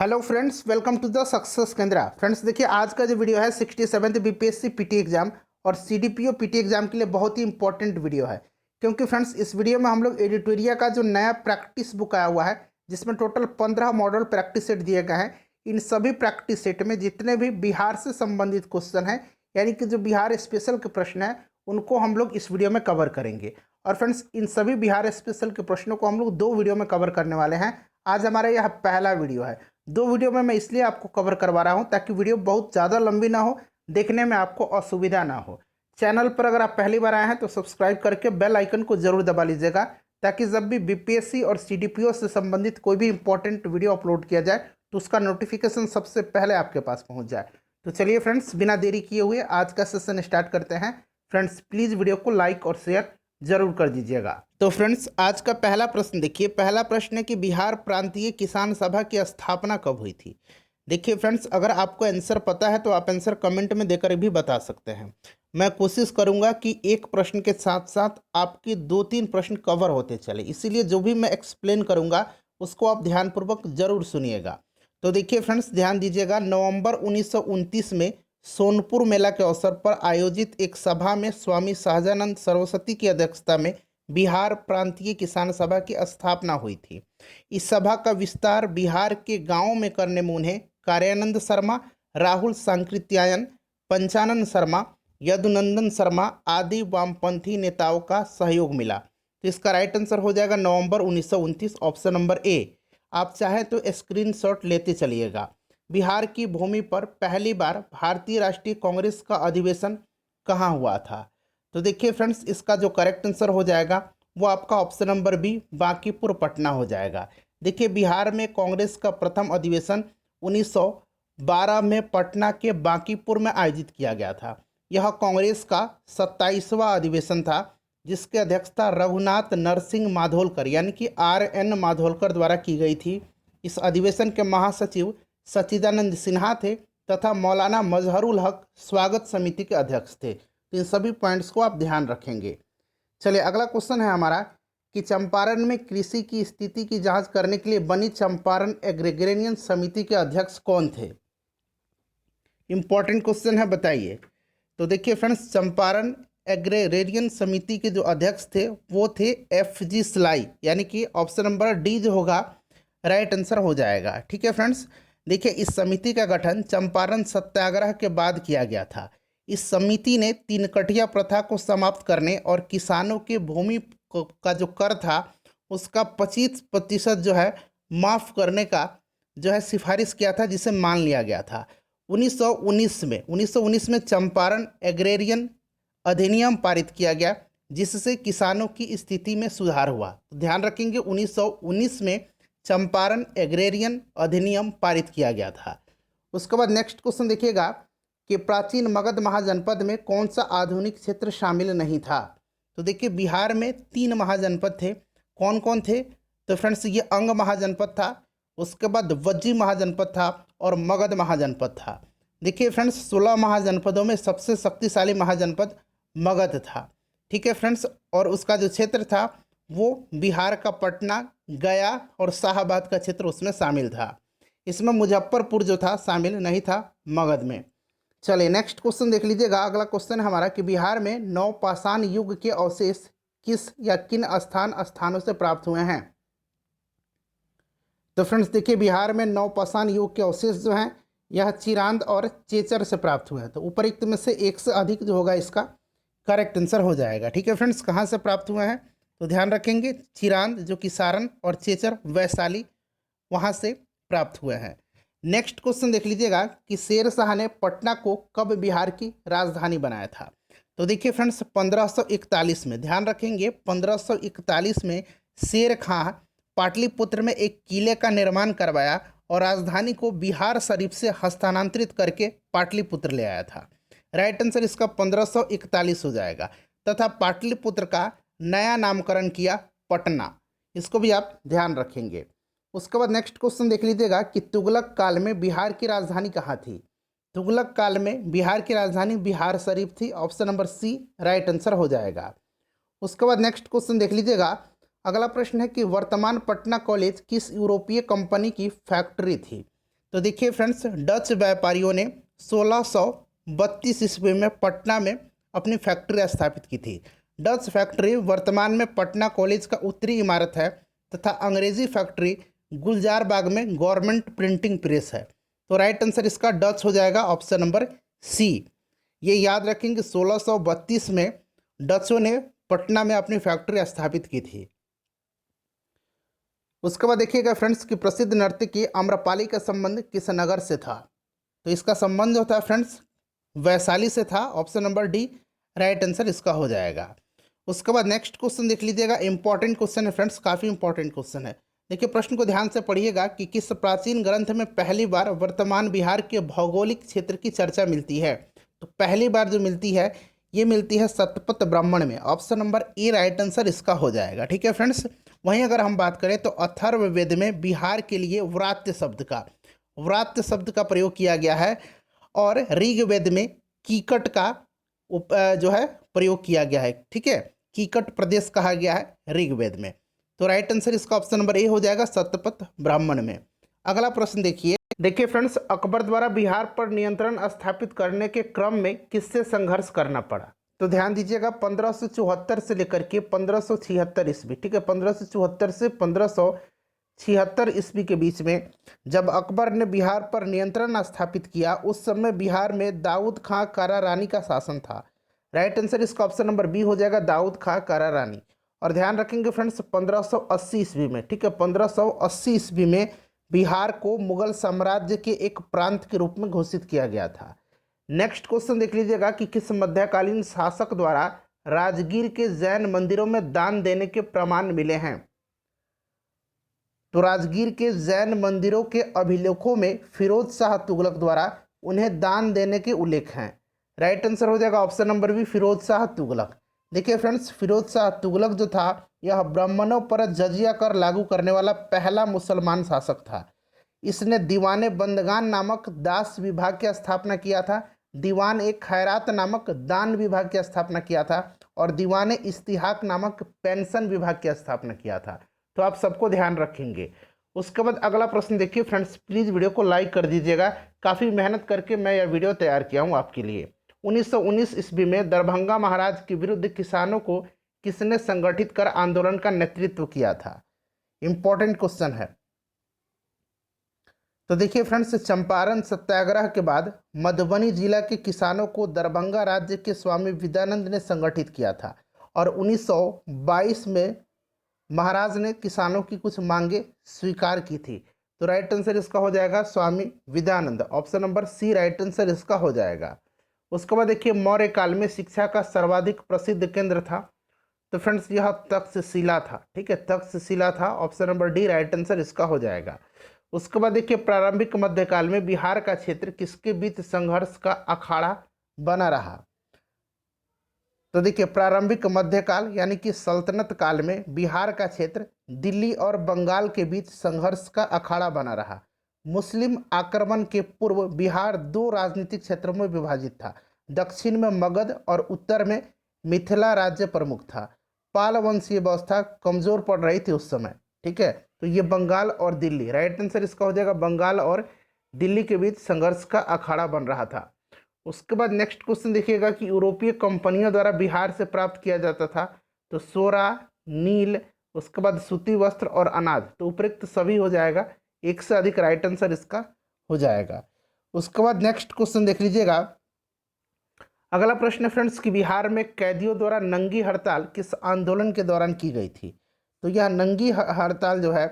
Hello friends, welcome to the success Kendra. Friends देखिए, आज का जो वीडियो है 67th बीपीएससी पीटी एग्जाम और सीडीपीओ पीटी एग्जाम के लिए बहुत ही इंपॉर्टेंट वीडियो है। क्योंकि फ्रेंड्स इस वीडियो में हम लोग एडिटोरिया का जो नया प्रैक्टिस बुक आया हुआ है, जिसमें टोटल 15 मॉडल प्रैक्टिस सेट दिए गए हैं। इन सभी प्रैक्टिस सेट में जितने भी बिहार से संबंधित क्वेश्चन हैं, यानी कि जो बिहार स्पेशल के प्रश्न हैं, उनको हम लोग इस वीडियो में कवर करेंगे। और फ्रेंड्स इन सभी बिहार स्पेशल के प्रश्नों को हम लोग 2 वीडियो में कवर करने वाले हैं। आज हमारा यह पहला वीडियो है। 2 वीडियो में मैं इसलिए आपको कवर करवा रहा हूं ताकि वीडियो बहुत ज़्यादा लंबी ना हो, देखने में आपको असुविधा ना हो। चैनल पर अगर आप पहली बार आए हैं तो सब्सक्राइब करके बेल आइकन को जरूर दबा लीजिएगा, ताकि जब भी बीपीएससी और सीडीपीओ से संबंधित कोई भी इंपॉर्टेंट वीडियो अपलोड किया जाए तो उसका नोटिफिकेशन सबसे पहले आपके पास पहुंच जाए। तो चलिए फ्रेंड्स, बिना देरी किए हुए आज का सेशन स्टार्ट करते हैं। फ्रेंड्स प्लीज़ वीडियो को लाइक और शेयर जरूर कर दीजिएगा। तो फ्रेंड्स आज का पहला प्रश्न देखिए। पहला प्रश्न है कि बिहार प्रांतीय किसान सभा की स्थापना कब हुई थी। देखिए फ्रेंड्स, अगर आपको आंसर पता है तो आप आंसर कमेंट में देकर भी बता सकते हैं। मैं कोशिश करूंगा कि एक प्रश्न के साथ साथ आपके 2-3 प्रश्न कवर होते चले, इसीलिए जो भी मैं एक्सप्लेन करूंगा उसको आप ध्यानपूर्वक जरूर सुनिएगा। तो देखिए फ्रेंड्स, ध्यान दीजिएगा। नवंबर 1929 में सोनपुर मेला के अवसर पर आयोजित एक सभा में स्वामी सहजानंद सरस्वती की अध्यक्षता में बिहार प्रांतीय किसान सभा की स्थापना हुई थी। इस सभा का विस्तार बिहार के गांवों में करने में उन्हें कार्यानंद शर्मा, राहुल सांकृत्यायन, पंचानन शर्मा, यदुनंदन शर्मा आदि वामपंथी नेताओं का सहयोग मिला। तो इसका राइट आंसर हो जाएगा नवंबर 1929, ऑप्शन नंबर ए। आप चाहें तो स्क्रीनशॉट लेते चलिएगा। बिहार की भूमि पर पहली बार भारतीय राष्ट्रीय कांग्रेस का अधिवेशन कहाँ हुआ था। तो देखिए फ्रेंड्स, इसका जो करेक्ट आंसर हो जाएगा वो आपका option number B, Bankipur Patna हो जाएगा। देखिए, बिहार में कांग्रेस का प्रथम अधिवेशन 1912 में पटना के बांकीपुर में आयोजित किया गया था। यह कांग्रेस का 27वां अधिवेशन था, जिसकी अध्यक्षता रघुनाथ नरसिंह माधोलकर यानी कि RN माधोलकर द्वारा की गई थी। इस अधिवेशन के महासचिव सच्चिदानंद सिन्हा थे तथा मौलाना मजहरुल हक स्वागत समिति के अध्यक्ष थे। तो इन सभी पॉइंट्स को आप ध्यान रखेंगे। चलिए, अगला क्वेश्चन है हमारा कि चंपारण में कृषि की स्थिति की जांच करने के लिए बनी चंपारण एग्रीगेरियन समिति के अध्यक्ष कौन थे। इंपॉर्टेंट क्वेश्चन है, बताइए। तो देखिए फ्रेंड्स, चंपारण एग्रीगेरियन समिति के जो अध्यक्ष थे वो थे FG सलाई, यानी कि ऑप्शन नंबर डी जो होगा राइट आंसर हो जाएगा। ठीक है फ्रेंड्स, देखिए इस समिति का गठन चंपारण सत्याग्रह के बाद किया गया था। इस समिति ने 3 कटिया प्रथा को समाप्त करने और किसानों के भूमि का जो कर था उसका 25% जो है माफ़ करने का जो है सिफारिश किया था, जिसे मान लिया गया था। 1919 में चंपारण एग्रेरियन अधिनियम पारित किया गया, जिससे किसानों की स्थिति में सुधार हुआ। तो ध्यान रखेंगे, 1919 में चंपारण एग्रेरियन अधिनियम पारित किया गया था। उसके बाद नेक्स्ट क्वेश्चन देखिएगा कि प्राचीन मगध महाजनपद में कौन सा आधुनिक क्षेत्र शामिल नहीं था। तो देखिए, बिहार में 3 महाजनपद थे। कौन कौन थे? तो फ्रेंड्स, ये अंग महाजनपद था, उसके बाद वज्जी महाजनपद था और मगध महाजनपद था। देखिए फ्रेंड्स, 16 महाजनपदों में सबसे शक्तिशाली महाजनपद मगध था। ठीक है फ्रेंड्स, और उसका जो क्षेत्र था वो बिहार का पटना, गया और शाहाबाद का क्षेत्र उसमें शामिल था। इसमें मुजफ्फरपुर जो था शामिल नहीं था मगध में। चलिए नेक्स्ट क्वेश्चन देख लीजिएगा। अगला क्वेश्चन हमारा कि बिहार में नवपाषाण युग के अवशेष किस या किन स्थानों से प्राप्त हुए हैं। तो फ्रेंड्स देखिए, बिहार में नवपाषाण युग के अवशेष जो हैं यह चिरांद और चेचर से प्राप्त हुए हैं। तो उपरोक्त में से एक से अधिक जो होगा इसका करेक्ट आंसर हो जाएगा। ठीक है फ्रेंड्स, कहाँ से प्राप्त हुए हैं तो ध्यान रखेंगे, चिरांद जो कि सारण और चेचर वैशाली वहाँ से प्राप्त हुए हैं। नेक्स्ट क्वेश्चन देख लीजिएगा कि शेर शाह ने पटना को कब बिहार की राजधानी बनाया था। तो देखिए फ्रेंड्स, 1541 में, ध्यान रखेंगे 1541 में शेर खां पाटलिपुत्र में एक किले का निर्माण करवाया और राजधानी को बिहार शरीफ से हस्तांतरित करके पाटलिपुत्र ले आया था। राइट आंसर इसका 1541 हो जाएगा, तथा पाटलिपुत्र का नया नामकरण किया पटना। इसको भी आप ध्यान रखेंगे। उसके बाद नेक्स्ट क्वेश्चन देख लीजिएगा कि तुगलक काल में बिहार की राजधानी कहाँ थी। तुगलक काल में बिहार की राजधानी बिहार शरीफ थी। Option number C right answer हो जाएगा। उसके बाद नेक्स्ट क्वेश्चन देख लीजिएगा। अगला प्रश्न है कि वर्तमान पटना कॉलेज किस यूरोपीय कंपनी की फैक्ट्री थी। तो देखिए फ्रेंड्स, डच व्यापारियों ने 1632 ईस्वी में पटना में अपनी फैक्ट्री स्थापित की थी। डच फैक्ट्री वर्तमान में पटना कॉलेज का उत्तरी इमारत है तथा अंग्रेजी फैक्ट्री गुलजार बाग में गवर्नमेंट प्रिंटिंग प्रेस है। तो राइट आंसर इसका डच हो जाएगा, ऑप्शन नंबर सी। ये याद रखेंगे 1632 में डचों ने पटना में अपनी फैक्ट्री स्थापित की थी। उसके बाद देखिएगा फ्रेंड्स कि प्रसिद्ध नर्तकी आम्रपाली का संबंध किस नगर से था। तो इसका संबंध जो था फ्रेंड्स वैशाली से था, option number D right answer इसका हो जाएगा। उसके बाद नेक्स्ट क्वेश्चन देख लीजिएगा, इंपॉर्टेंट क्वेश्चन है फ्रेंड्स, काफ़ी इंपॉर्टेंट क्वेश्चन है। देखिए प्रश्न को ध्यान से पढ़िएगा कि किस प्राचीन ग्रंथ में पहली बार वर्तमान बिहार के भौगोलिक क्षेत्र की चर्चा मिलती है। तो पहली बार जो मिलती है ये मिलती है शतपथ ब्राह्मण में, ऑप्शन नंबर ए राइट आंसर इसका हो जाएगा। ठीक है फ्रेंड्स, वहीं अगर हम बात करें तो अथर्ववेद में बिहार के लिए व्रात्य शब्द का प्रयोग किया गया है और ऋग्वेद में कीकट का जो है प्रयोग किया गया है। ठीक है, कीकट प्रदेश कहा गया है ऋग्वेद में। तो राइट आंसर इसका ऑप्शन नंबर ए हो जाएगा, शतपथ ब्राह्मण में। अगला प्रश्न देखिए फ्रेंड्स, अकबर द्वारा बिहार पर नियंत्रण स्थापित करने के क्रम में किससे संघर्ष करना पड़ा। तो ध्यान दीजिएगा 1574 से लेकर के 1576 ईस्वी, ठीक है, 1574 से 1576 ईस्वी के बीच में जब अकबर ने बिहार पर नियंत्रण स्थापित किया, उस समय बिहार में दाऊद खां कारा रानी का शासन था। राइट आंसर इसका ऑप्शन नंबर बी हो जाएगा, दाऊद खां कारा रानी। और ध्यान रखेंगे फ्रेंड्स 1580 ईस्वी में, ठीक है, 1580 ईस्वी में बिहार को मुगल साम्राज्य के एक प्रांत के रूप में घोषित किया गया था। नेक्स्ट क्वेश्चन देख लीजिएगा कि किस मध्यकालीन शासक द्वारा राजगीर के जैन मंदिरों में दान देने के प्रमाण मिले हैं। तो राजगीर के जैन मंदिरों के अभिलेखों में फिरोज शाह तुगलक द्वारा उन्हें दान देने के उल्लेख हैं। राइट आंसर हो जाएगा option number B, Firoz Shah Tughlaq. देखिए फ्रेंड्स, फिरोज शाह तुगलक जो था यह ब्राह्मणों पर जजिया कर लागू करने वाला पहला मुसलमान शासक था। इसने दीवाने बंदगान नामक दास विभाग की स्थापना किया था, दीवान एक खैरात नामक दान विभाग की स्थापना किया था और दीवाने इस्तिहाक नामक पेंशन विभाग की स्थापना किया था। तो आप सबको ध्यान रखेंगे। उसके बाद अगला प्रश्न देखिए फ्रेंड्स, प्लीज़ वीडियो को लाइक कर दीजिएगा, काफ़ी मेहनत करके मैं यह वीडियो तैयार किया हूँ आपके लिए। 1919 ईस्वी में दरभंगा महाराज के विरुद्ध किसानों को किसने संगठित कर आंदोलन का नेतृत्व किया था। इंपॉर्टेंट क्वेश्चन है। तो देखिए फ्रेंड्स, चंपारण सत्याग्रह के बाद मधुबनी जिला के किसानों को दरभंगा राज्य के स्वामी विद्यानंद ने संगठित किया था और 1922 में महाराज ने किसानों की कुछ मांगे स्वीकार की थी। तो राइट आंसर इसका हो जाएगा Swami Vidyanand, option number C right answer इसका हो जाएगा। उसके बाद देखिए मौर्य काल में शिक्षा का सर्वाधिक प्रसिद्ध केंद्र था। तो फ्रेंड्स यह तक्षशिला था, ठीक है, तक्षशिला था, option number D right answer इसका हो जाएगा। उसके बाद देखिए प्रारंभिक मध्यकाल में बिहार का क्षेत्र किसके बीच संघर्ष का अखाड़ा बना रहा। तो देखिए प्रारंभिक मध्यकाल यानी कि सल्तनत काल में बिहार का क्षेत्र दिल्ली और बंगाल के बीच संघर्ष का अखाड़ा बना रहा। मुस्लिम आक्रमण के पूर्व बिहार दो राजनीतिक क्षेत्रों में विभाजित था, दक्षिण में मगध और उत्तर में मिथिला राज्य प्रमुख था। पाल वंशीय व्यवस्था कमजोर पड़ रही थी उस समय, ठीक है। तो ये बंगाल और दिल्ली, राइट आंसर इसका हो जाएगा, बंगाल और दिल्ली के बीच संघर्ष का अखाड़ा बन रहा था। उसके बाद नेक्स्ट क्वेश्चन देखिएगा कि यूरोपीय कंपनियों द्वारा बिहार से प्राप्त किया जाता था तो सोरा, नील, उसके बाद सूती वस्त्र और अनाज। तो उपरोक्त सभी हो जाएगा, एक से अधिक राइट आंसर इसका हो जाएगा। उसके बाद नेक्स्ट क्वेश्चन देख लीजिएगा। अगला प्रश्न है फ्रेंड्स कि बिहार में कैदियों द्वारा नंगी हड़ताल किस आंदोलन के दौरान की गई थी। तो यह नंगी हड़ताल जो है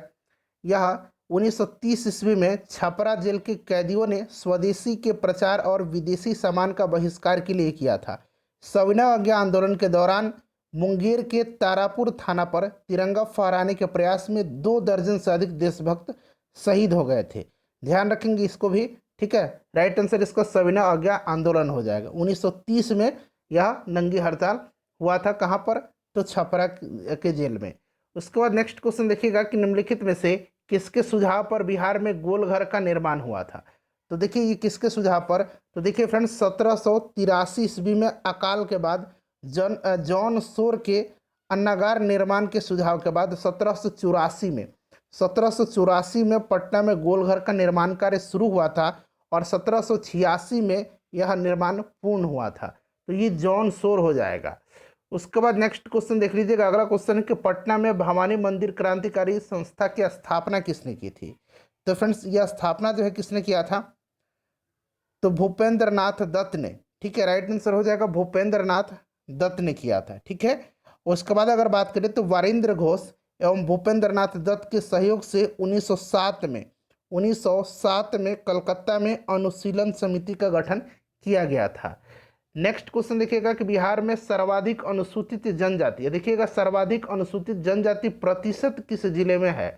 यह 1930 ईस्वी में छपरा जेल के कैदियों ने स्वदेशी के प्रचार और विदेशी सामान का बहिष्कार के लिए किया था। सविनय अवज्ञा आंदोलन के दौरान मुंगेर के तारापुर थाना पर तिरंगा फहराने के प्रयास में 2 दर्जन से अधिक देशभक्त शहीद हो गए थे। ध्यान रखेंगे इसको भी, ठीक है। राइट आंसर इसका सविनय अवज्ञा आंदोलन हो जाएगा। 1930 में यह नंगी हड़ताल हुआ था, कहाँ पर, तो छपरा के जेल में। उसके बाद नेक्स्ट क्वेश्चन देखिएगा कि निम्नलिखित में से किसके सुझाव पर बिहार में गोलघर का निर्माण हुआ था। तो देखिए ये किसके सुझाव पर, तो देखिए फ्रेंड्स 1783 ईस्वी में अकाल के बाद जॉन शोर के अन्नागार निर्माण के सुझाव के बाद 1784 में 1784 में पटना में गोलघर का निर्माण कार्य शुरू हुआ था और 1786 में यह निर्माण पूर्ण हुआ था। तो ये जॉन शोर हो जाएगा। उसके बाद नेक्स्ट क्वेश्चन देख लीजिएगा। अगला क्वेश्चन है कि पटना में भवानी मंदिर क्रांतिकारी संस्था की स्थापना किसने की थी? तो फ्रेंड्स यह स्थापना जो है किसने किया था? तो भूपेंद्र नाथ दत्त ने। ठीक है, राइट आंसर हो जाएगा भूपेंद्र नाथ दत्त ने किया था। ठीक है, उसके बाद अगर बात करें तो वारिंद्र घोष एवं भूपेंद्र नाथ दत्त के सहयोग से 1907 में कलकत्ता में अनुशीलन समिति का गठन किया गया था। नेक्स्ट क्वेश्चन देखिएगा कि बिहार में सर्वाधिक अनुसूचित जनजाति, देखिएगा सर्वाधिक अनुसूचित जनजाति प्रतिशत किस जिले में है?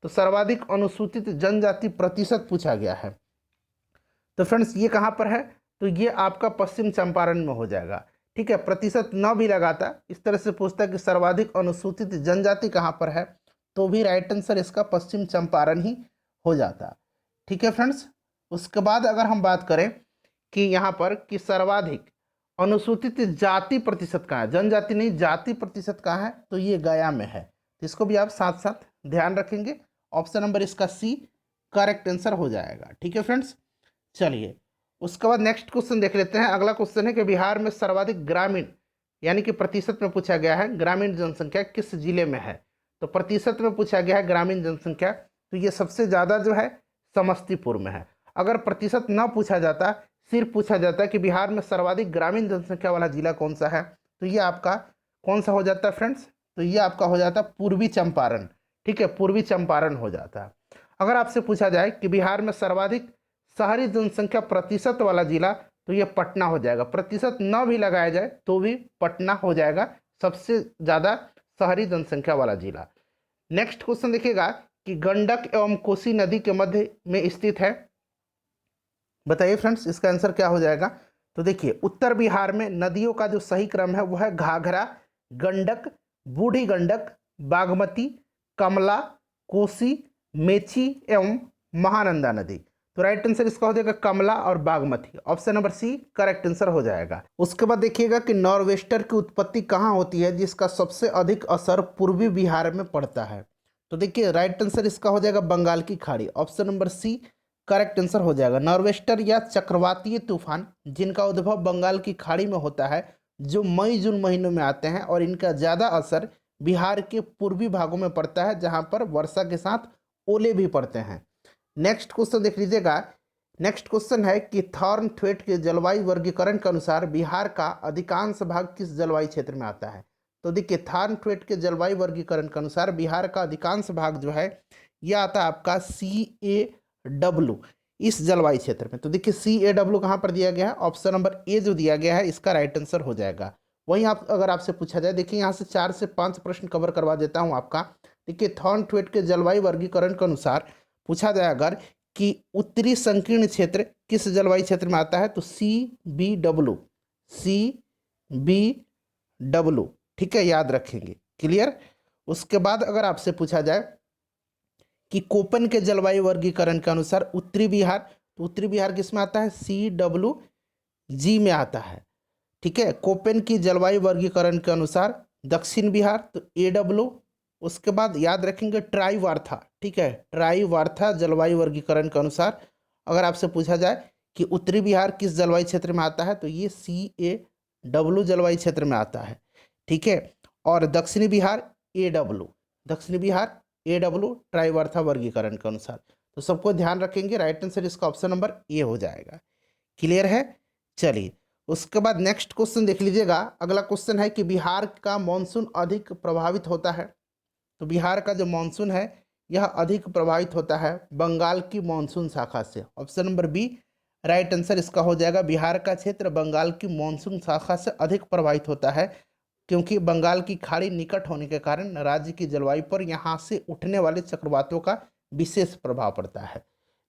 तो सर्वाधिक अनुसूचित जनजाति प्रतिशत पूछा गया है। तो फ्रेंड्स ये कहाँ पर है? तो ये आपका पश्चिम चंपारण में हो जाएगा। ठीक है, प्रतिशत न भी लगाता, इस तरह से पूछता कि सर्वाधिक अनुसूचित जनजाति कहाँ पर है, तो भी राइट आंसर इसका पश्चिम चंपारण ही हो जाता। ठीक है फ्रेंड्स, उसके बाद अगर हम बात करें कि यहाँ पर कि सर्वाधिक अनुसूचित जाति प्रतिशत कहाँ है, जनजाति नहीं जाति प्रतिशत कहाँ है, तो ये गया में है। तो इसको भी आप साथ साथ ध्यान रखेंगे। ऑप्शन नंबर इसका सी करेक्ट आंसर हो जाएगा। ठीक है फ्रेंड्स, चलिए उसके बाद नेक्स्ट क्वेश्चन देख लेते हैं। अगला क्वेश्चन है कि बिहार में सर्वाधिक ग्रामीण यानी कि प्रतिशत में पूछा गया है ग्रामीण जनसंख्या किस जिले में है? तो प्रतिशत में पूछा गया है ग्रामीण जनसंख्या, तो ये सबसे ज़्यादा जो है समस्तीपुर में है। अगर प्रतिशत न पूछा जाता, सिर्फ पूछा जाता कि बिहार में सर्वाधिक ग्रामीण जनसंख्या वाला जिला कौन सा है, तो ये आपका कौन सा हो जाता है फ्रेंड्स? तो ये आपका हो जाता पूर्वी चंपारण। ठीक है, पूर्वी चंपारण हो जाता है। अगर आपसे पूछा जाए कि बिहार में सर्वाधिक शहरी जनसंख्या प्रतिशत वाला जिला, तो ये पटना हो जाएगा। प्रतिशत न भी लगाया जाए तो भी पटना हो जाएगा सबसे ज़्यादा शहरी जनसंख्या वाला जिला। नेक्स्ट क्वेश्चन देखिएगा कि गंडक एवं कोसी नदी के मध्य में स्थित है, बताइए फ्रेंड्स इसका आंसर क्या हो जाएगा? तो देखिए उत्तर बिहार में नदियों का जो सही क्रम है वह है घाघरा, गंडक, बूढ़ी गंडक, बागमती, कमला, कोसी, मेची एवं महानंदा नदी। तो राइट आंसर इसका हो जाएगा कमला और Bagmati. Option number C correct answer हो जाएगा। उसके बाद देखिएगा कि नॉर्वेस्टर की उत्पत्ति कहाँ होती है जिसका सबसे अधिक असर पूर्वी बिहार में पड़ता है? तो देखिए राइट आंसर इसका हो जाएगा बंगाल की खाड़ी। Option number C correct answer हो जाएगा। नॉर्वेस्टर या चक्रवातीय तूफान जिनका उद्भव बंगाल की खाड़ी में होता है, जो मई जून महीनों में आते हैं और इनका ज़्यादा असर बिहार के पूर्वी भागों में पड़ता है जहाँ पर वर्षा के साथ ओले भी पड़ते हैं। नेक्स्ट क्वेश्चन देख लीजिएगा। नेक्स्ट क्वेश्चन है कि थॉर्नथ्वेट के जलवायु वर्गीकरण के अनुसार बिहार का अधिकांश भाग किस जलवायु क्षेत्र में आता है? तो देखिए थॉर्नथ्वेट के जलवायु वर्गीकरण के अनुसार बिहार का अधिकांश भाग जो है यह आता है आपका CAW इस जलवायु क्षेत्र में। तो देखिए CAW कहाँ पर दिया गया है? ऑप्शन नंबर ए जो दिया गया है इसका राइट आंसर हो जाएगा। वहीं आप अगर आपसे पूछा जाए, देखिए यहाँ से 4 से 5 प्रश्न कवर करवा देता हूँ आपका। देखिए थॉर्नथ्वेट के जलवायु वर्गीकरण के अनुसार पूछा जाए अगर कि उत्तरी संकीर्ण क्षेत्र किस जलवायु क्षेत्र में आता है, तो CBW। ठीक है, याद रखेंगे, क्लियर। उसके बाद अगर आपसे पूछा जाए कि कोपन के जलवायु वर्गीकरण के अनुसार उत्तरी बिहार, तो उत्तरी बिहार किस में आता है? CWG में आता है। ठीक है, कोपेन की जलवायु वर्गीकरण के अनुसार दक्षिण बिहार, तो AW। उसके बाद याद रखेंगे ट्राईवार्था। ठीक है, ट्राईवार्था जलवायु वर्गीकरण के अनुसार अगर आपसे पूछा जाए कि उत्तरी बिहार किस जलवायु क्षेत्र में आता है, तो ये CAW जलवायु क्षेत्र में आता है। ठीक है, और दक्षिणी बिहार AW, दक्षिणी बिहार AW ट्राईवार्था वर्गीकरण के अनुसार। तो सबको ध्यान रखेंगे, राइट आंसर इसका ऑप्शन नंबर ए हो जाएगा। क्लियर है? चलिए उसके बाद नेक्स्ट क्वेश्चन देख लीजिएगा। अगला क्वेश्चन है कि बिहार का मानसून अधिक प्रभावित होता है, तो बिहार का जो मानसून है यह अधिक प्रभावित होता है बंगाल की मानसून शाखा से। Option number B right answer इसका हो जाएगा। बिहार का क्षेत्र बंगाल की मानसून शाखा से अधिक प्रभावित होता है क्योंकि बंगाल की खाड़ी निकट होने के कारण राज्य की जलवायु पर यहाँ से उठने वाले चक्रवातों का विशेष प्रभाव पड़ता है।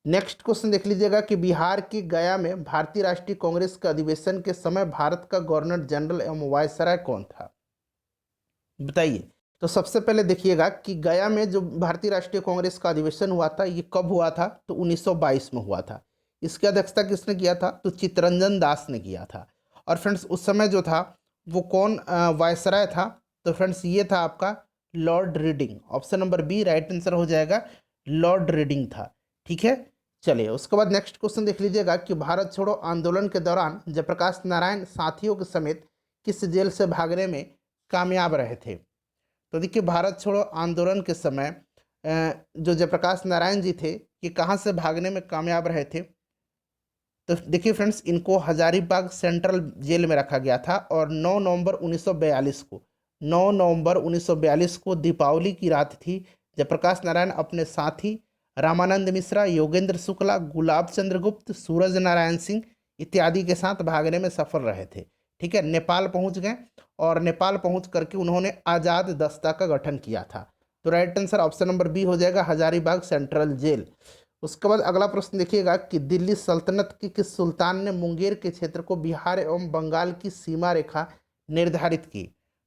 नेक्स्ट क्वेश्चन देख लीजिएगा कि बिहार के गया में भारतीय राष्ट्रीय कांग्रेस के अधिवेशन के समय भारत का गवर्नर जनरल एवं वायसराय कौन था? बताइए। तो सबसे पहले देखिएगा कि गया में जो भारतीय राष्ट्रीय कांग्रेस का अधिवेशन हुआ था ये कब हुआ था? तो 1922 में हुआ था। इसकी अध्यक्षता किसने किया था? तो चित्तरंजन दास ने किया था। और फ्रेंड्स उस समय जो था वो कौन वायसराय था? तो फ्रेंड्स ये था आपका Lord Reading. Option number B right answer हो जाएगा, लॉर्ड रीडिंग था। ठीक है, चलिए उसके बाद नेक्स्ट क्वेश्चन देख लीजिएगा कि भारत छोड़ो आंदोलन के दौरान जयप्रकाश नारायण साथियों के समेत किस जेल से भागने में कामयाब रहे थे। तो देखिए भारत छोड़ो आंदोलन के समय जो जयप्रकाश नारायण जी थे ये कहाँ से भागने में कामयाब रहे थे। तो देखिए फ्रेंड्स, इनको हजारीबाग सेंट्रल जेल में रखा गया था और 9 नवंबर 1942 को दीपावली की रात थी। जयप्रकाश नारायण अपने साथी रामानंद मिश्रा, योगेंद्र शुक्ला, गुलाब चंद्र गुप्त, सूरज नारायण सिंह इत्यादि के साथ भागने में सफल रहे थे। ठीक है, नेपाल पहुंच गए और नेपाल पहुंच करके उन्होंने आज़ाद दस्ता का गठन किया था। तो right answer option number B हो जाएगा, हजारीबाग सेंट्रल जेल। उसके बाद अगला प्रश्न देखिएगा कि दिल्ली सल्तनत के किस सुल्तान ने मुंगेर के क्षेत्र को बिहार एवं बंगाल की सीमा रेखा निर्धारित की।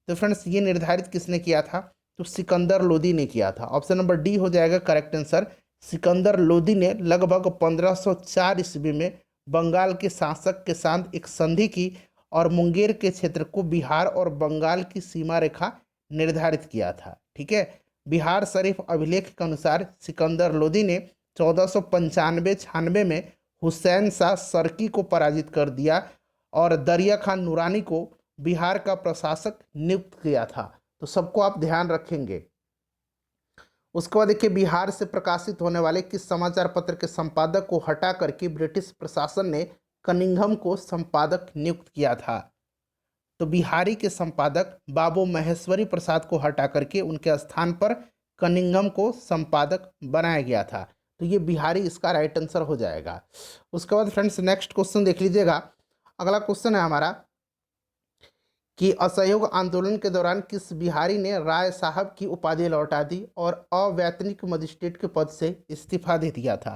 तो फ्रेंड्स ये निर्धारित किसने किया था, तो सिकंदर लोदी ने किया था। ऑप्शन नंबर डी हो जाएगा करेक्ट आंसर, सिकंदर लोदी ने लगभग 1504 ईस्वी में बंगाल के शासक के साथ एक संधि की और मुंगेर के क्षेत्र को बिहार और बंगाल की सीमा रेखा निर्धारित किया था। ठीक है, बिहार शरीफ अभिलेख के अनुसार सिकंदर लोदी ने 1495-96 में हुसैन शाह सरकी को पराजित कर दिया और दरिया खान नूरानी को बिहार का प्रशासक नियुक्त किया था। तो सबको आप ध्यान रखेंगे। उसके बाद देखिए बिहार से प्रकाशित होने वाले किस समाचार पत्र के संपादक को हटा करके ब्रिटिश प्रशासन ने कनिंघम को संपादक नियुक्त किया था। तो बिहारी के संपादक बाबू महेश्वरी प्रसाद को हटा करके उनके स्थान पर कनिंघम को संपादक बनाया गया था। तो ये बिहारी इसका राइट आंसर हो जाएगा। उसके बाद फ्रेंड्स नेक्स्ट क्वेश्चन देख लीजिएगा। अगला क्वेश्चन है हमारा कि असहयोग आंदोलन के दौरान किस बिहारी ने राय साहब की उपाधि लौटा दी और अवैतनिक मजिस्ट्रेट के पद से इस्तीफा दे दिया था।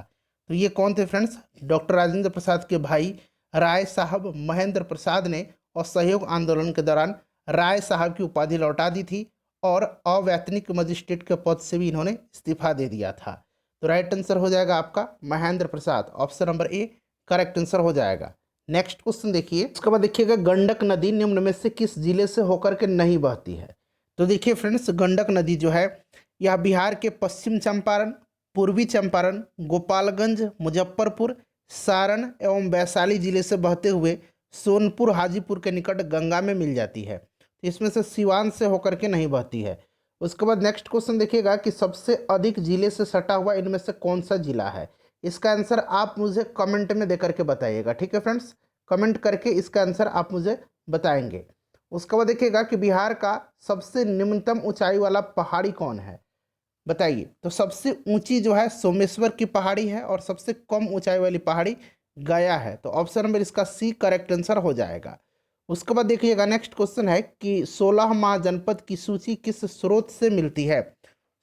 तो ये कौन थे फ्रेंड्स, डॉक्टर राजेंद्र प्रसाद के भाई राय साहब महेंद्र प्रसाद ने असहयोग आंदोलन के दौरान राय साहब की उपाधि लौटा दी थी और अवैतनिक मजिस्ट्रेट के पद से भी इन्होंने इस्तीफा दे दिया था। तो राइट आंसर हो जाएगा आपका Mahendra Prasad, option number A correct answer हो जाएगा। नेक्स्ट क्वेश्चन देखिए, उसके बाद देखिएगा गंडक नदी निम्न में से किस जिले से होकर के नहीं बहती है। तो देखिए फ्रेंड्स, गंडक नदी जो है यह बिहार के पश्चिम चंपारण, पूर्वी चंपारण, गोपालगंज, मुजफ्फरपुर, सारण एवं वैशाली जिले से बहते हुए सोनपुर हाजीपुर के निकट गंगा में मिल जाती है। तो इसमें से सिवान से होकर के नहीं बहती है। उसके बाद नेक्स्ट क्वेश्चन देखिएगा कि सबसे अधिक जिले से सटा हुआ इनमें से कौन सा जिला है। इसका आंसर आप मुझे कमेंट में दे करके बताइएगा। ठीक है फ्रेंड्स, कमेंट करके इसका आंसर आप मुझे बताएंगे। उसके बाद देखिएगा कि बिहार का सबसे निम्नतम ऊंचाई वाला पहाड़ी कौन है, बताइए। तो सबसे ऊंची जो है सोमेश्वर की पहाड़ी है और सबसे कम ऊंचाई वाली पहाड़ी गया है। तो ऑप्शन नंबर इसका सी करेक्ट आंसर हो जाएगा। उसके बाद देखिएगा नेक्स्ट क्वेश्चन है कि 16 महाजनपद की सूची किस स्रोत से मिलती है।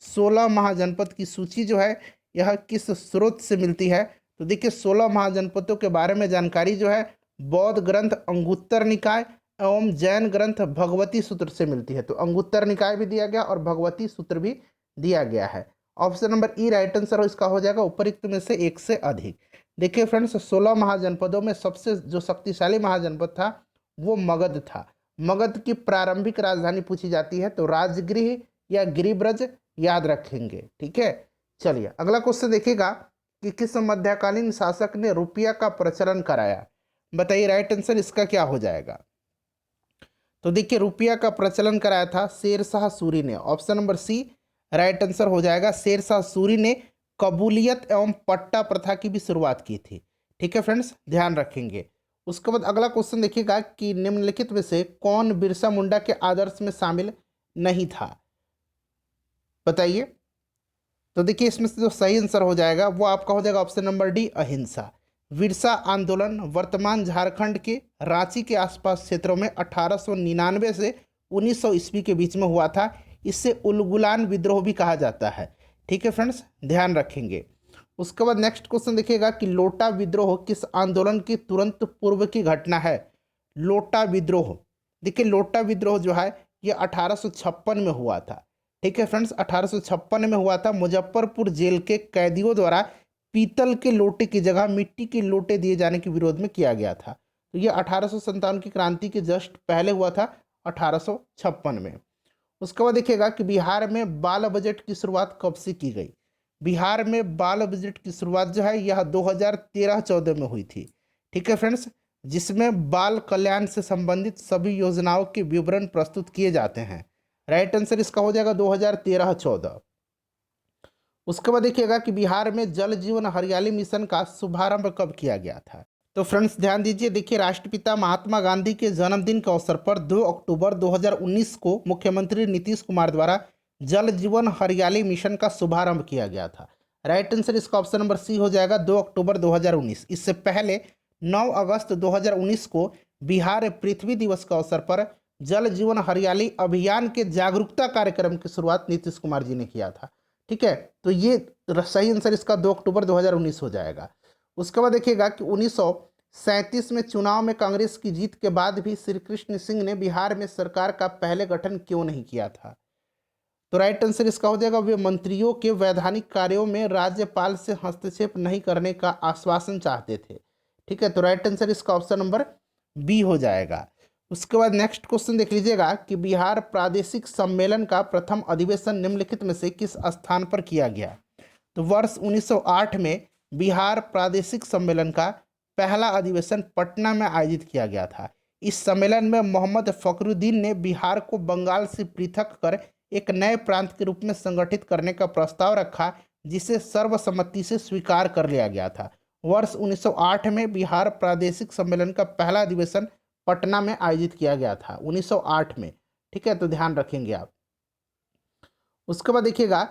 16 महाजनपद की सूची जो है यह किस स्रोत से मिलती है। तो देखिए 16 महाजनपदों के बारे में जानकारी जो है बौद्ध ग्रंथ अंगुत्तर निकाय एवं जैन ग्रंथ भगवती सूत्र से मिलती है। तो अंगुत्तर निकाय भी दिया गया और भगवती सूत्र भी दिया गया है। ऑप्शन नंबर ई राइट आंसर इसका हो जाएगा, उपरोक्त में से एक से अधिक। देखिए फ्रेंड्स, 16 महाजनपदों में सबसे जो शक्तिशाली महाजनपद था वो मगध था। मगध की प्रारंभिक राजधानी पूछी जाती है तो राजगृह या गिरिब्रज याद रखेंगे। ठीक है, चलिए अगला क्वेश्चन देखिएगा कि किस मध्यकालीन शासक ने रुपया का प्रचलन कराया, बताइए। राइट आंसर इसका क्या हो जाएगा। तो देखिए रुपया का प्रचलन कराया था शेरशाह सूरी ने। Option number C right answer हो जाएगा। शेरशाह सूरी ने कबूलियत एवं पट्टा प्रथा की भी शुरुआत की थी। ठीक है फ्रेंड्स, ध्यान रखेंगे। उसके बाद अगला क्वेश्चन देखिएगा कि निम्नलिखित में से कौन बिरसा मुंडा के आदर्श में शामिल नहीं था, बताइए। तो देखिए इसमें से जो सही आंसर हो जाएगा वो आपका हो जाएगा ऑप्शन नंबर डी अहिंसा। बिरसा आंदोलन वर्तमान झारखंड के रांची के आसपास क्षेत्रों में 1899 से 1900 ईस्वी के बीच में हुआ था। इससे उलगुलान विद्रोह भी कहा जाता है। ठीक है फ्रेंड्स, ध्यान रखेंगे। उसके बाद नेक्स्ट क्वेश्चन देखिएगा कि लोटा विद्रोह किस आंदोलन की तुरंत पूर्व की घटना है। लोटा विद्रोह, देखिए लोटा विद्रोह जो है ये 1856 में हुआ था। ठीक है फ्रेंड्स, 1856 में हुआ था। मुजफ्फरपुर जेल के कैदियों द्वारा पीतल के लोटे की जगह मिट्टी के लोटे दिए जाने के विरोध में किया गया था। तो ये 1857 की क्रांति के जस्ट पहले हुआ था, 1856 में। उसके बाद देखिएगा कि बिहार में बाल बजट की शुरुआत कब से की गई। बिहार में बाल बजट की शुरुआत जो है यह 2013-14 में हुई थी। ठीक है फ्रेंड्स, जिसमें बाल कल्याण से संबंधित सभी योजनाओं के विवरण प्रस्तुत किए जाते हैं। राइट आंसर इसका हो जाएगा 2013-14। उसके बाद देखिएगा कि बिहार में जल जीवन हरियाली मिशन का शुभारंभ कब किया गया था। तो फ्रेंड्स ध्यान दीजिए, देखिए राष्ट्रपिता महात्मा गांधी के जन्मदिन के अवसर पर 2 अक्टूबर 2019 को मुख्यमंत्री नीतीश कुमार द्वारा जल जीवन हरियाली मिशन का शुभारंभ किया गया था। राइट आंसर इसका ऑप्शन नंबर सी हो जाएगा 2 अक्टूबर 2019। इससे पहले 9 अगस्त 2019 को बिहार पृथ्वी दिवस के अवसर पर जल जीवन हरियाली अभियान के जागरूकता कार्यक्रम की शुरुआत नीतीश कुमार जी ने किया था। ठीक है, तो ये सही आंसर इसका 2 अक्टूबर 2019 हो जाएगा। उसके बाद देखिएगा कि 1937 में चुनाव में कांग्रेस की जीत के बाद भी श्री कृष्ण सिंह ने बिहार में सरकार का पहले गठन क्यों नहीं किया था। तो राइट आंसर इसका हो जाएगा वे मंत्रियों के वैधानिक कार्यों में राज्यपाल से हस्तक्षेप नहीं करने का आश्वासन चाहते थे। ठीक है, तो राइट आंसर इसका ऑप्शन नंबर बी हो जाएगा। उसके बाद नेक्स्ट क्वेश्चन देख लीजिएगा कि बिहार प्रादेशिक सम्मेलन का प्रथम अधिवेशन निम्नलिखित में से किस स्थान पर किया गया। तो वर्ष 1908 में बिहार प्रादेशिक सम्मेलन का पहला अधिवेशन पटना में आयोजित किया गया था। इस सम्मेलन में मोहम्मद फखरुद्दीन ने बिहार को बंगाल से पृथक कर एक नए प्रांत के रूप में संगठित करने का प्रस्ताव रखा, जिसे सर्वसम्मति से स्वीकार कर लिया गया था। वर्ष 1908 में बिहार प्रादेशिक सम्मेलन का पहला अधिवेशन पटना में आयोजित किया गया था 1908 में। ठीक है, तो ध्यान रखेंगे आप। उसके बाद देखिएगा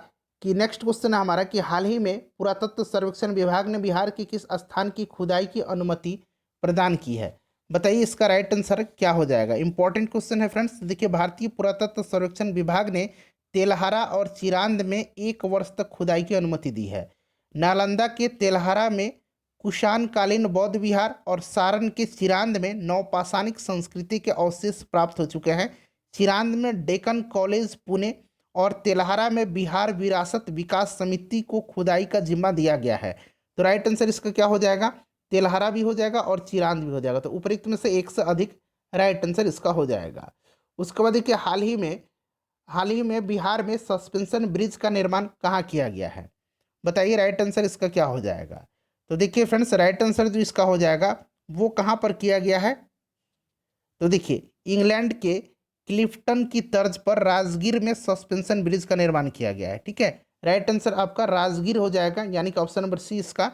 कि नेक्स्ट क्वेश्चन है हमारा कि हाल ही में पुरातत्व सर्वेक्षण विभाग ने बिहार के किस स्थान की खुदाई की अनुमति प्रदान की है। बताइए इसका राइट आंसर क्या हो जाएगा। इंपॉर्टेंट क्वेश्चन है फ्रेंड्स। देखिए भारतीय पुरातत्व सर्वेक्षण विभाग ने तेलहारा और चिरांद में 1 वर्ष तक खुदाई की अनुमति दी है। नालंदा के तेलहारा में कुषाण कालीन बौद्ध विहार और सारण के चिरांद में नवपाषाणिक संस्कृति के अवशेष प्राप्त हो चुके हैं। चिरांद में डेक्कन कॉलेज पुणे और तेलहारा में बिहार विरासत विकास समिति को खुदाई का जिम्मा दिया गया है। तो राइट आंसर इसका क्या हो जाएगा, तेलहारा भी हो जाएगा और चिरांद भी हो जाएगा। तो उपरोक्त में से एक से अधिक राइट आंसर इसका हो जाएगा। उसके बाद देखिए हाल ही में बिहार में सस्पेंशन ब्रिज का निर्माण कहाँ किया गया है। बताइए राइट आंसर इसका क्या हो जाएगा। तो देखिए फ्रेंड्स राइट आंसर जो इसका हो जाएगा वो कहाँ पर किया गया है। तो देखिए इंग्लैंड के क्लिफ्टन की तर्ज पर राजगीर में सस्पेंशन ब्रिज का निर्माण किया गया है। ठीक है, राइट आंसर आपका राजगीर हो जाएगा, यानी कि ऑप्शन नंबर सी इसका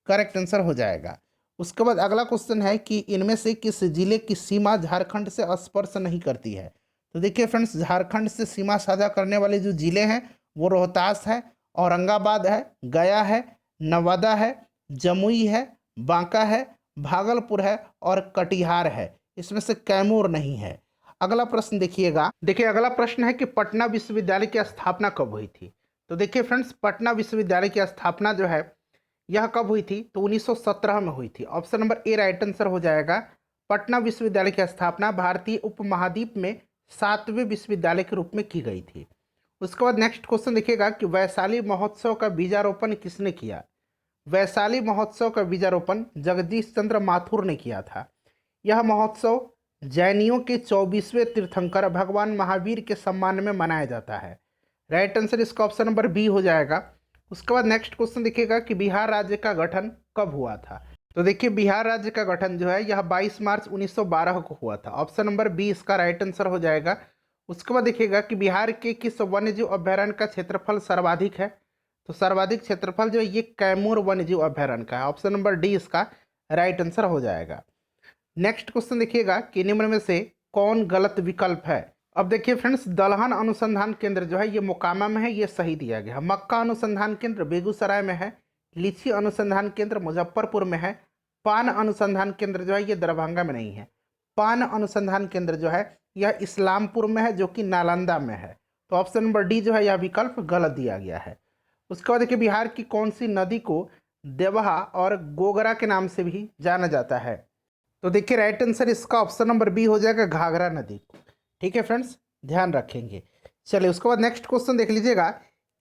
करेक्ट आंसर हो जाएगा। उसके बाद अगला क्वेश्चन है कि इनमें से किस जिले की सीमा झारखंड से स्पर्श नहीं करती है। तो देखिए फ्रेंड्स झारखंड से सीमा साझा करने वाले जो जिले हैं वो रोहतास है, औरंगाबाद है, गया है, नवादा है, जमुई है, बांका है, भागलपुर है और कटिहार है। इसमें से कैमूर नहीं है। अगला प्रश्न देखिएगा। देखिए अगला प्रश्न है कि पटना विश्वविद्यालय की स्थापना कब हुई थी। तो देखिए फ्रेंड्स पटना विश्वविद्यालय की स्थापना जो है यह कब हुई थी, तो 1917 में हुई थी। ऑप्शन नंबर ए राइट आंसर हो जाएगा। पटना विश्वविद्यालय की स्थापना भारतीय उपमहाद्वीप में 7वें विश्वविद्यालय के रूप में की गई थी। उसके बाद नेक्स्ट क्वेश्चन देखिएगा कि वैशाली महोत्सव का बीजारोपण किसने किया। वैशाली महोत्सव का बीजारोपण जगदीश चंद्र माथुर ने किया था। यह महोत्सव जैनियों के 24वें तीर्थंकर भगवान महावीर के सम्मान में मनाया जाता है। राइट आंसर इसका ऑप्शन नंबर बी हो जाएगा। उसके बाद नेक्स्ट क्वेश्चन देखिएगा कि बिहार राज्य का गठन कब हुआ था। तो देखिए बिहार राज्य का गठन जो है यह 22 मार्च 1912 को हुआ था। ऑप्शन नंबर बी इसका राइट आंसर हो जाएगा। उसके बाद देखिएगा कि बिहार के किस वन्यजीव अभ्यारण्य का क्षेत्रफल सर्वाधिक है। तो सर्वाधिक क्षेत्रफल जो है ये कैमूर वन्यजीव अभ्यारण्य का है। ऑप्शन नंबर डी इसका राइट आंसर हो जाएगा। नेक्स्ट क्वेश्चन देखिएगा कि निम्न में से कौन गलत विकल्प है। अब देखिए फ्रेंड्स दलहन अनुसंधान केंद्र जो है ये मोकामा में है, ये सही दिया गया है। मक्का अनुसंधान केंद्र बेगूसराय में है। लीची अनुसंधान केंद्र मुजफ्फरपुर में है। पान अनुसंधान केंद्र जो है ये दरभंगा में नहीं है। पान अनुसंधान केंद्र जो है यह इस्लामपुर में है, जो कि नालंदा में है। तो ऑप्शन नंबर डी जो है यह विकल्प गलत दिया गया है। उसके बाद देखिए बिहार की कौन सी नदी को देवहा और गोगरा के नाम से भी जाना जाता है। तो देखिए राइट आंसर इसका ऑप्शन नंबर बी हो जाएगा, घाघरा नदी। ठीक है फ्रेंड्स, ध्यान रखेंगे। चलिए उसके बाद नेक्स्ट क्वेश्चन देख लीजिएगा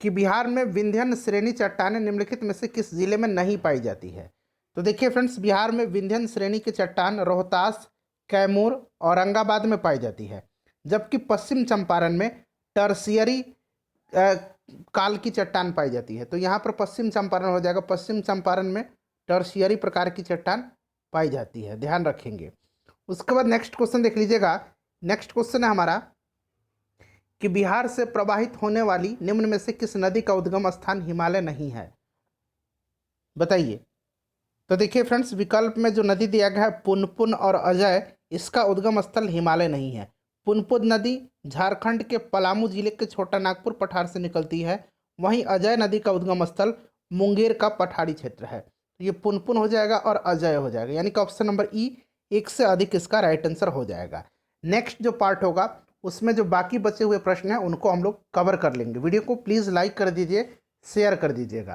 कि बिहार में विंध्यन श्रेणी चट्टानें निम्नलिखित में से किस जिले में नहीं पाई जाती है। तो देखिए फ्रेंड्स बिहार में विंध्यन श्रेणी की चट्टान रोहतास, कैमूर, औरंगाबाद में पाई जाती है, जबकि पश्चिम चंपारण में टर्शियरी काल की चट्टान पाई जाती है। तो यहाँ पर पश्चिम चंपारण हो जाएगा, पश्चिम चंपारण में टर्शियरी प्रकार की चट्टान पाई जाती है, ध्यान रखेंगे। उसके बाद नेक्स्ट क्वेश्चन देख लीजिएगा। नेक्स्ट क्वेश्चन है हमारा कि बिहार से प्रवाहित होने वाली निम्न में से किस नदी का उद्गम स्थान हिमालय नहीं है, बताइए। तो देखिए फ्रेंड्स, विकल्प में जो नदी दिया गया है पुनपुन और अजय, इसका उद्गम स्थल हिमालय नहीं है। पुनपुन नदी झारखंड के पलामू जिले के छोटा नागपुर पठार से निकलती है, वहीं अजय नदी का उद्गम स्थल मुंगेर का पठारी क्षेत्र है। तो ये पुनपुन हो जाएगा और अजय हो जाएगा, यानी कि ऑप्शन नंबर ई एक से अधिक इसका राइट आंसर हो जाएगा। नेक्स्ट जो पार्ट होगा उसमें जो बाकी बचे हुए प्रश्न हैं उनको हम लोग कवर कर लेंगे। वीडियो को प्लीज़ लाइक कर दीजिए, शेयर कर दीजिएगा।